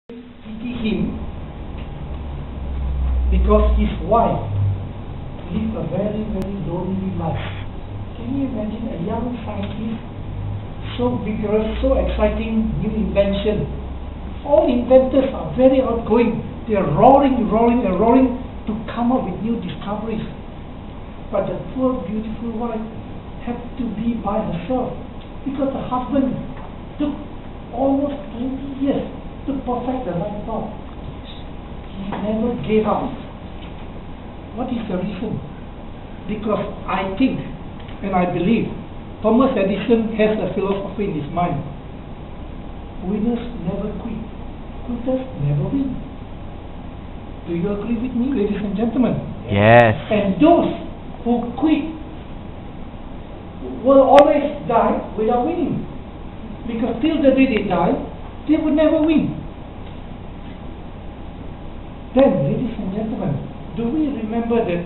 pity him because his wife lived a very, very lonely life. Can you imagine a young scientist, so vigorous, so exciting, new invention? All inventors are very outgoing. They are roaring to come up with new discoveries. But the poor, beautiful wife had to be by herself because the husband took almost 20 years to perfect the light bulb. He never gave up. What is the reason? Because I think and I believe Thomas Edison has a philosophy in his mind. Winners never quit. Quitters never win. Do you agree with me, ladies and gentlemen? Yes. And those who quit will always die without winning. Because till the day they die, they would never win. Then, ladies and gentlemen, do we remember that